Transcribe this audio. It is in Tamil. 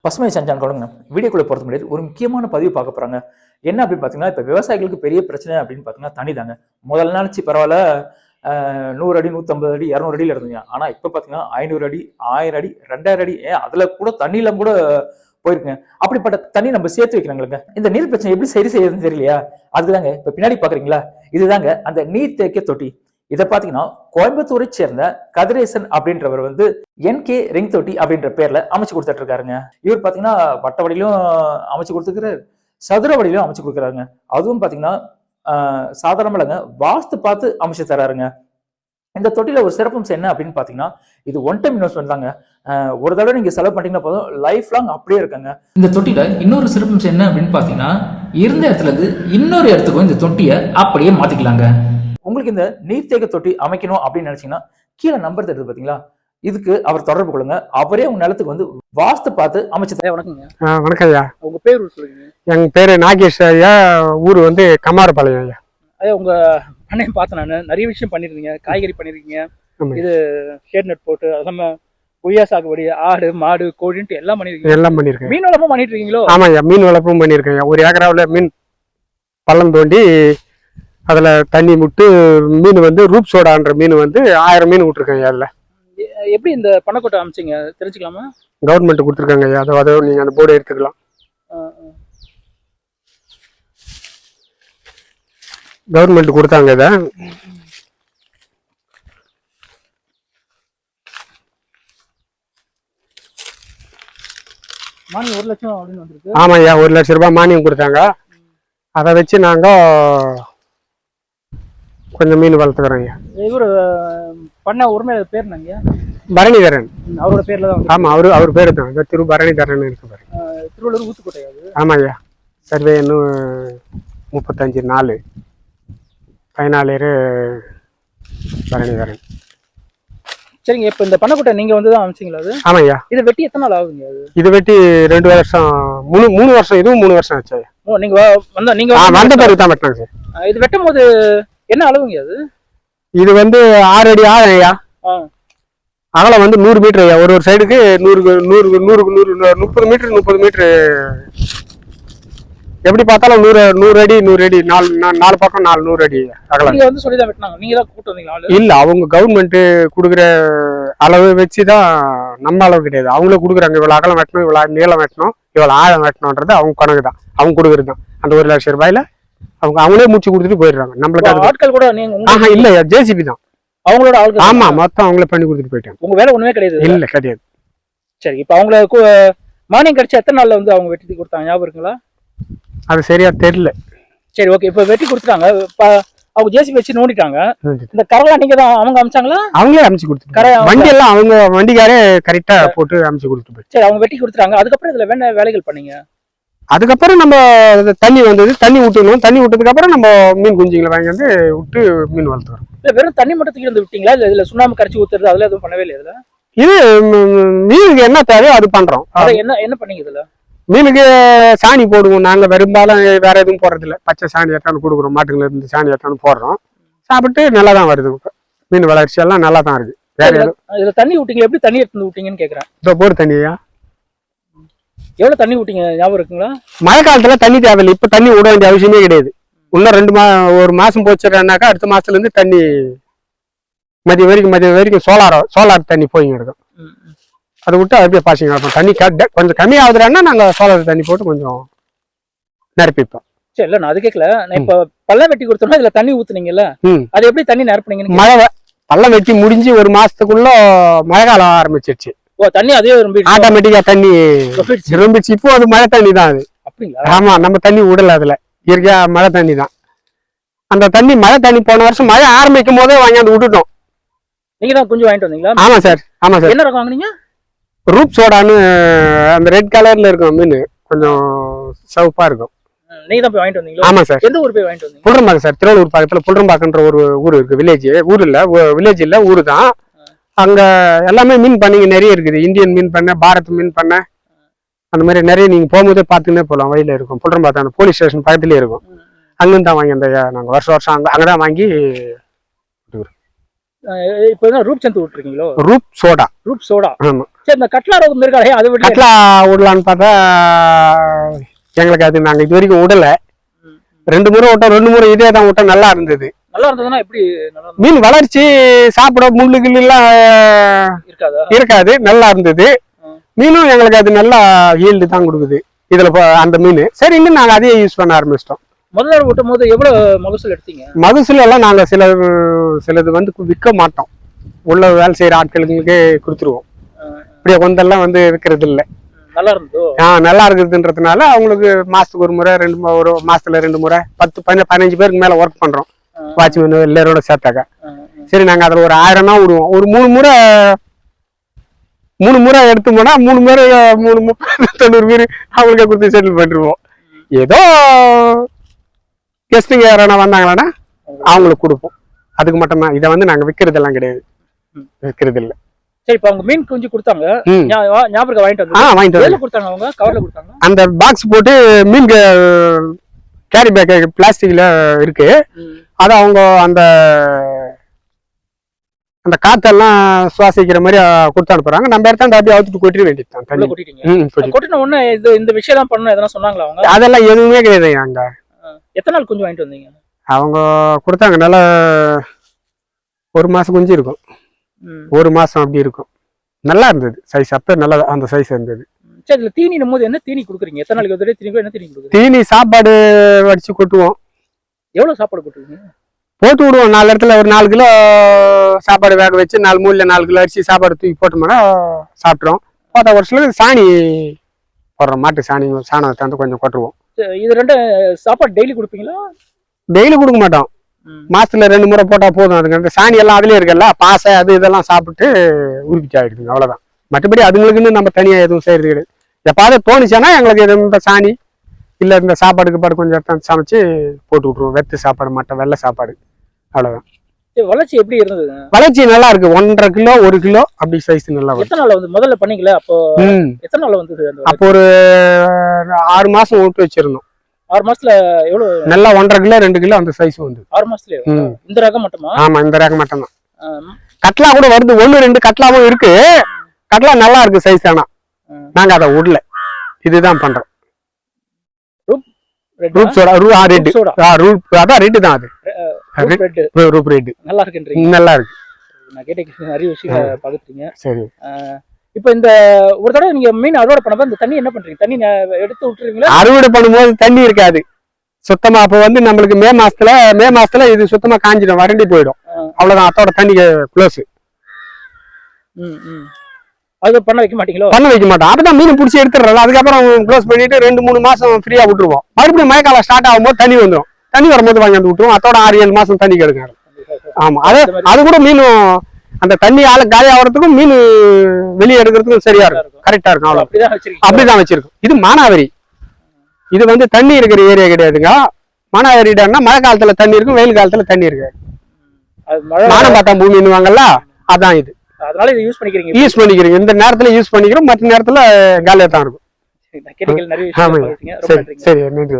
பசுமை சஞ்சான் கொடுங்க வீடியோக்குள்ள பொறுத்த முடியாது ஒரு முக்கியமான பதிவு பார்க்க போறாங்க. என்ன அப்படின்னு பாத்தீங்கன்னா, இப்ப விவசாயிகளுக்கு பெரிய பிரச்சனை அப்படின்னு பாத்தீங்கன்னா தண்ணி தாங்க. முதல்ல நினைச்சு பரவாயில்ல, 100 அடி 150 அடி 200 அடியில இருந்தீங்க. ஆனா இப்ப பாத்தீங்கன்னா 500 அடி 1000 அடி 2000 அடி அதுல கூட தண்ணியில கூட போயிருக்குங்க. அப்படிப்பட்ட தண்ணி நம்ம சேர்த்து வைக்கிறாங்களுங்க. இந்த நீர் பிரச்சனை எப்படி சரி செய்யறதுன்னு தெரியலையா? அதுதாங்க இப்ப பின்னாடி பாக்குறீங்களா, இதுதாங்க அந்த நீர் தேக்க தொட்டி. இதை பாத்தீங்கன்னா கோயம்புத்தூரை சேர்ந்த கதிரேசன் அப்படின்றவர் வந்து NK ரிங் தொட்டி அப்படின்ற பேர்ல அமைச்சு கொடுத்துட்டு இருக்காருங்க. இவர் பாத்தீங்கன்னா வட்ட வடியிலும் அமைச்சு கொடுத்துக்கிறாரு, சதுர வடியிலும் அமைச்சு கொடுக்குறாருங்க. அதுவும் பாத்தீங்கன்னா சாதாரண வாஸ்து பார்த்து அமைச்சு தராருங்க. இந்த தொட்டில ஒரு சிறப்பம்சம் என்ன அப்படின்னு பாத்தீங்கன்னா, இது ஒன் டைம் இன்வெஸ்ட்மெண்ட் தாங்க. ஒரு தடவை நீங்க செலவு பண்ணீங்கன்னா போதும், லைஃப் லாங் அப்படியே இருக்குங்க. இந்த தொட்டில இன்னொரு சிறப்பம்சம் என்ன அப்படின்னு பாத்தீங்கன்னா, இருந்த இடத்துல இருந்து இன்னொரு இடத்துக்கும் இந்த தொட்டியை அப்படியே மாத்திக்கலாங்க. உங்களுக்கு இந்த நீர்த்தேக்க தொட்டி அமைக்கணும் அப்படின்னு நினைச்சீங்கன்னா கீழே நம்பர் தருது பாத்தீங்களா, இதுக்கு அவர் தொடர்பு கொள்ளுங்க. அவரே உங்க நிலத்துக்கு வந்து வாஸ்து பார்த்து அமைச்சு தர. வணக்கங்க. வணக்கம் ஐயா. உங்க பேர் சொல்லுங்க. எங்க பேரு நாகேஷ் ஐயா. ஊர் வந்து கமாரபாளையம் ஐயா. ஐயா, உங்க பண்ணையம் பார்த்தேன் நான். நிறைய விஷயம் பண்ணிருக்கீங்க. காய்கறி பண்ணிருக்கீங்க, இது ஷேட் நெட் போட்டு, அது நம்ம கொய்யா சாகுபடி, ஆடு மாடு கோழின்ட்டு எல்லாம் பண்ணிருக்கீங்க. எல்லாம் பண்ணிருக்கேன். மீன் வளர்ப்பும் பண்ணிட்டு இருக்கீங்களோ? ஆமா ஐயா, மீன் வளர்ப்பும் பண்ணிருக்கேன். ஒரு ஏக்கராவில் மீன் பள்ளம் தோண்டி அதுல தண்ணி விட்டு மீன் வந்து ரூப் சோடான்ற மீன் வந்து 1000 மீன் விட்டுருக்கேன் ஐயா. அதுல எப்படி இந்த பண்ணைக்கோட்டை அமைச்சிங்க தெரிஞ்சுக்கலாமா? கவர்மெண்ட் கொடுத்துருக்காங்க ஐயா. அதை நீங்க அந்த போர்டு எடுத்துக்கலாம். கவர்மெண்ட் கொடுத்தாங்க இதை. மானியம் 1 லட்சம் அப்படின்னு வந்திருக்கு. ஆமா ஐயா, 1 லட்சம் ரூபாய் மானியம் கொடுத்தாங்க. அதை வச்சு நாங்க கொஞ்சம் மீன் வளர்த்துக்கிறோம் ஐயா. இவர் பண்ண உரிமை பேர் என்னங்க? பரணிதரன். அவரோட பேர்ல தான். ஆமா, அவர் பேரு தான் திரு பரணிதரன் இருக்கு பாரு. திருவள்ளூர் ஊத்துக்கோட்டை. ஆமா ஐயா. சர்வே இன்னும் 35 4 14 பரணிதரன். சரிங்க. இப்ப இந்த பண்ணைக்கோட்டை நீங்க வந்து தான் அமைச்சிங்களா? அது ஆமா ஐயா. இது வெட்டி எத்தனை நாள் ஆகுங்க? இது வெட்டி 2 வருஷம் 3 வருஷம். இதுவும் 3 வருஷம் ஆச்சு ஐயா. நீங்க வந்த பிறகு தான் வெட்டினாங்க சார். இது வெட்டும் போது என்ன அளவுங்க அது? இது வந்து 6 அடி ஆழம் ஐயா. அகலம் வந்து 100 மீட்டர் ஐயா. ஒரு சைடுக்கு 30 மீட்டர் 30 மீட்டர். எப்படி பார்த்தாலும் 100 அடி 100 அடி. 4 பக்கம் 100 அடி அகலம். நீங்க வந்து சொல்லி தான் வெட்டினாங்க? நீங்க தான் கூட்டு வந்தீங்களா? இல்ல, அவங்க கவர்மெண்ட் கொடுக்குற அளவு வச்சுதான், நம்ம அளவு கிடையாது. அவங்களே கொடுக்குறாங்க. இவ்வளவு அகலம் வெட்டணும், இவ்வளவு நீளம் வெட்டணும், இவ்வளவு ஆழம் வெட்டணும்ன்றது அவங்க கணக்கு தான். அவங்க கொடுக்குறது தான். அந்த 1 லட்சம் ரூபாயில அவங்களே மூச்சு கொடுத்துட்டு போயிடுறாங்க. நம்மளுக்கு ஆட்கள் கூட நீங்க இல்ல, ஜேசிபி தான் அவங்களோட ஆட்கள். ஆமா, மொத்தம் அவங்களே பண்ணி கொடுத்துட்டு போயிட்டாங்க. உங்க வேலை ஒண்ணுமே கிடையாது? இல்ல, கிடையாது. சரி, இப்ப அவங்களுக்கு மானியம் கிடைச்சா எத்தனை நாள்ல வந்து அவங்க வெட்டி கொடுத்தாங்க, ஞாபகம் இருக்குங்களா? அது சரியா தெரியல. சரி, ஓகே. இப்ப வெட்டி கொடுத்துட்டாங்க. அவங்க ஜேசிபி வச்சு நோண்டிட்டாங்க. இந்த கரெல்லாம் நீங்க தான் அவங்க அமைச்சாங்களா? அவங்களே அமைச்சு கொடுத்துட்டாங்க. வண்டி எல்லாம் அவங்க வண்டிக்காரே கரெக்டா போட்டு அமைச்சு கொடுத்துட்டு போயிட்டு. சரி, அவங்க வெட்டி கொடுத்துட்டாங்க. அதுக்கப்புறம் இதுல என்ன வேலைகள் பண்ணீங்க? அதுக்கப்புறம் நம்ம தண்ணி வந்தது, தண்ணி விட்டுணும். தண்ணி விட்டதுக்கு அப்புறம் நம்ம மீன் குஞ்சுங்களை வாங்கி வந்து விட்டு மீன் வளர்த்துறோம். இல்ல, வெறும் தண்ணி மட்டும் இருந்து விட்டீங்களா? இல்ல இதுல சுண்ணாம்பு கரைச்சி ஊத்துறது அதெல்லாம் எதுவும் பண்ணவே இல்லையா? இதுல இது மீனுக்கு என்ன தேவையோ அது பண்றோம். என்ன பண்ணீங்க இதுல? மீனுக்கு சாணி போடுவோம். நாங்க பெரும்பாலும் வேற எதுவும் போடுறது இல்லை. பச்சை சாணி எட்டான்னு கொடுக்குறோம். மாட்டுல இருந்து சாணி எட்டான்னு போடுறோம். சாப்பிட்டு நல்லா தான் வருது. மீன் வளர்ச்சி எல்லாம் நல்லா தான் இருக்கு. வேற இதுல தண்ணி விட்டீங்க? எப்படி தண்ணி எடுத்து விட்டீங்கன்னு கேக்குறேன். இப்போ போர் தண்ணியா? எவ்வளவு தண்ணி விட்டீங்க ஞாபகம் இருக்குங்களா? மழை காலத்துல தண்ணி தேவையில்லை. இப்ப தண்ணி விட வேண்டிய அவசியமே கிடையாது. இன்னும் 1 மாசம் போச்சுனாக்கா அடுத்த மாசத்துல இருந்து தண்ணி மதியம் வரைக்கும் சோலார் தண்ணி போயிங்க இருக்கும். அதை விட்டு அப்படியே பாசிங்க இருப்போம். தண்ணி கொஞ்சம் கம்மியாகுதுன்னா நாங்க சோலார் தண்ணி போட்டு கொஞ்சம் நிரப்பிப்போம். சரி, இல்ல நான் அது கேட்கல. நான் இப்ப பள்ளம் வெட்டி கொடுத்தோம்னா இதுல தண்ணி ஊத்துனீங்கல்ல, அது எப்படி தண்ணி நிரப்புனீங்க? மழை பள்ளம் வெட்டி முடிஞ்சு 1 மாசத்துக்குள்ள மழை காலம் ஆரம்பிச்சிருச்சு. தண்ணி அதே ஆட்டோமேட்டிக்கா தண்ணி ரொம்பிச்சு. இப்போ அது மழை தண்ணி தான் அது. அப்படிங்களா? ஆமா, நம்ம தண்ணி விடல. அதுல இயற்கையா மழை தண்ணி தான். அந்த தண்ணி மழை தண்ணி போன வருஷம் மழை ஆரம்பிக்கும் போதே வாங்கியாந்து விட்டுட்டோம். நீங்க தான் கொஞ்சம் வாங்கிட்டு வந்தீங்களா? ஆமா சார். என்ன ரகம் வாங்குனீங்க? ரூப் சோடான்னு அந்த ரெட் கலர்ல இருக்கும் மீன், கொஞ்சம் சிவப்பா இருக்கும். நீங்க தான் போய் வாங்கிட்டு வந்தீங்களா? ஆமா சார். எந்த ஊர் போய் வாங்கிட்டு வந்தீங்க? புல்றம்பாக்கம் சார். திருவள்ளூர் பக்கத்துல புல்றம்பாக்கன்ற ஒரு ஊர் இருக்கு. வில்லேஜ் இல்ல ஊரு தான். அங்க எல்லாமே மீன் பண்ணைங்க நிறைய இருக்குது. இந்தியன் மீன் பண்ண, பாரத் மீன் பண்ண, அந்த மாதிரி நிறைய நீங்க போகும்போதே பாத்துன்னே போகலாம். வழியில இருக்கும். புல்றம்பாக்கம் போலீஸ் ஸ்டேஷன் பக்கத்துலயே இருக்கும். அங்கிருந்து தான் வாங்கி அந்த நாங்க வருஷம் அங்கதான் வாங்கி இப்போ என்ன ரூப் சந்து விட்டுருக்கீங்களோ? ரூப் சோடா. ரூப் சோடா. ஆமா. சரி, இந்த கட்லா ரோகம் இருக்காளே அது விட்டு கட்லா விடலான்னு பார்த்தா எங்களுக்கு அது நாங்க இது வரைக்கும் விடல. 2 முறை விட்டோம். 2 முறை இதே தான் விட்டோம். நல்லா இருந்தது. நல்லா இருந்ததுன்னா எப்படி? மீன் வளர்ச்சி சாப்பிட முள்ளு கிள்ளு எல்லாம் இருக்காது. நல்லா இருந்தது. மீனும் எங்களுக்கு அது நல்லா ஈல்டு தான் கொடுக்குது இதுல அந்த மீன். சரின்னு நாங்க அதையே யூஸ் பண்ண ஆரம்பிச்சிட்டோம். முதல்ல விட்டும் போது எவ்வளவு மகசூல் எடுத்தீங்க? மகசூல் எல்லாம் நாங்க சிலது வந்து விற்க மாட்டோம். உள்ள வேலை செய்யற ஆட்களுக்கு கொடுத்துருவோம். இப்படியே கொந்தெல்லாம் வந்து விற்கிறது இல்லை. நல்லா இருந்தது. நல்லா இருக்குதுன்றதுனால அவங்களுக்கு மாசத்துக்கு ஒரு முறை, ஒரு மாசத்துல 2 முறை 10-15 பேருக்கு மேல ஒர்க் பண்றோம். வாட்ச்மேன் எல்லாரோட சேர்த்தாக்கா. சரி, நாங்க அதுல ஒரு 1000 விடுவோம். ஒரு 3 முறை எடுத்தோம்னா 3 முறை 390 மீன் அவங்களுக்கே கொடுத்து செட்டில் பண்ணிருவோம். ஏதோ கெஸ்ட்டுங்க யாரானா வந்தாங்களா அவங்களுக்கு கொடுப்போம். அதுக்கு மட்டும்தான். இதை வந்து நாங்க விற்கிறதெல்லாம் கிடையாது. விற்கிறது இல்லை. சரி, இப்ப அவங்க மீன் குஞ்சு கொடுத்தாங்க. ஞாபகம் வாங்கிட்டு வந்து கொடுத்தாங்க. அவங்க கவர்ல கொடுத்தாங்க. அந்த பாக்ஸ் போட்டு மீன் கேரி பேக் பிளாஸ்டிக்ல இருக்கு. அது அவங்க அந்த அந்த காத்தெல்லாம் சுவாசிக்கிற மாதிரி கொடுத்து அனுப்புறாங்க. நம்ம இடத்த அப்படியே அவுத்துட்டு கொட்டிட வேண்டியதுதான். கொட்டின உடனே இந்த விஷயம் தான் பண்ணணும் எதனா சொன்னாங்களா அவங்க? அதெல்லாம் எதுவுமே கிடையாது. அங்க எத்தனை நாள் குஞ்சு வாங்கிட்டு வந்தீங்க? அவங்க கொடுத்தாங்க. நல்லா 1 மாசம் குஞ்சு இருக்கும். 1 மாசம் அப்படி இருக்கும். நல்லா இருந்தது சைஸ். அப்ப நல்லா அந்த சைஸ் இருந்தது. சரி, இதுல தீனினும் போது என்ன தீனி கொடுக்குறீங்க? எத்தனை நாளைக்கு ஒரு தடவை என்ன தீனி கொடுக்குறீங்க? தீனி சாப்பாடு வடிச்சு கொட்டுவோம். எவ்வளவு சாப்பாடு கொட்டுவீங்க? போட்டு விடுவோம். 4 இடத்துல ஒரு 4 கிலோ சாப்பாடு வேக வச்சு 4 மூலையில 4 கிலோ அரிசி சாப்பாடு தூக்கி போட்டோம்னா சாப்பிட்றோம். போட்ட வருஷத்துல சாணி போடுறோம். மாட்டு சாணத்தை வந்து கொஞ்சம் கொட்டுருவோம். இது 2 சாப்பாடு டெய்லி கொடுப்பீங்களா? டெய்லி கொடுக்க மாட்டோம். மாசத்துல 2 முறை போட்டா போதும். அதுக்கு சாணி எல்லாம் அதுலயே இருக்குல்ல, பாசை அது இதெல்லாம் சாப்பிட்டு உறுப்பிச்சு ஆயிடுதுங்க. அவ்வளவுதான். மற்றபடி அதுங்களுக்குன்னு நம்ம தனியா எதுவும் செய்யறது கிடையாது. எப்பாவது தோணுச்சுன்னா எங்களுக்கு இந்த சாணி இல்ல இந்த சாப்பாடுக்கு கொஞ்சம் எடுத்து சமைச்சு போட்டு விட்டுருவோம். வெத்து சாப்பாடு, மட்டை வெள்ளை சாப்பாடு, அவ்வளவுதான். வளர்ச்சி எப்படி இருந்தது? வளர்ச்சி நல்லா இருக்கு. 1.5 கிலோ 1 கிலோ அப்படி சைஸ் நல்லா. எத்தனை நாள் வந்து முதல்ல பண்ணீங்களா? அப்போ எத்தனை நாள் வந்தது? அப்போ ஒரு 6 மாசம் விட்டு வச்சிருந்தோம். 6 மாசத்துல எவ்வளவு? நல்லா 1.5 கிலோ 2 கிலோ அந்த சைஸ் வந்து 6 மாசத்துல. இந்த ரகம் மட்டுமா? ஆமா, இந்த ரகம் மட்டும் தான். கட்லா கூட வருது. 1-2 கட்லாவும் இருக்கு. கட்லா நல்லா இருக்கு சைஸ். ஆனா நாங்க அதை விடல. இதுதான் பண்றோம். ரூப் சோடா. ரெட். அதான் ரெட் தான். அது ரூப் ரெட் நல்லா இருக்கு. நல்லா இருக்கு. நான் கேட்ட நிறைய விஷயம் பாத்துட்டீங்க. சரி, இப்போ இந்த ஒரு தடவை நீங்க மீன் அறுவடை பண்ணப்ப இந்த தண்ணி என்ன பண்றீங்க? தண்ணி எடுத்து விட்டுறீங்களா? அறுவடை பண்ணும்போது தண்ணி இருக்காது சுத்தமா. அப்ப வந்து நம்மளுக்கு மே மாசத்துல இது சுத்தமா காஞ்சிடும், வறண்டி போயிடும். அவ்வளவுதான். அதோட தண்ணி க்ளோஸ். அது பண்ண வைக்க மாட்டீங்களோ? பண்ண வைக்க மாட்டோம். அப்படிதான் மீன் பிடிச்சி எடுத்துடுறோம். அதுக்கப்புறம் க்ளோஸ் பண்ணிட்டு 2-3 மாசம் ஃப்ரீயா விட்டுருவோம். மறுபடியும் மழைக்காலம் ஸ்டார்ட் ஆகும்போது தண்ணி வந்துடும். தண்ணி வரும்போது வாங்கி வந்து விட்டுருவோம். அதோட 6-7 மாசம் தண்ணி கிடைக்கும். ஆமா, அது கூட மீனும் அந்த தண்ணி காலி ஆகிறதுக்கும் மீன் வெளியே எடுக்கிறதுக்கும் சரியா இருக்கும். கரெக்டா இருக்கும். அவ்வளவு அப்படிதான் வச்சிருக்கோம். இது மானாவரி. இது வந்து தண்ணி இருக்கிற ஏரியா கிடையாதுங்க. மானாவரி இடம்னா மழை காலத்துல தண்ணி இருக்கும், வெயில் காலத்துல தண்ணி இருக்காது. மானம் பார்த்தா பூமின்னு வாங்கல்ல, அதான் இது. அதனால இதை யூஸ் பண்ணிக்கிறீங்க. இந்த நேரத்துல யூஸ் பண்ணிக்கிறோம். மற்ற நேரத்துல காலியா தான் இருக்கும். நிறைய சரி, நன்றி.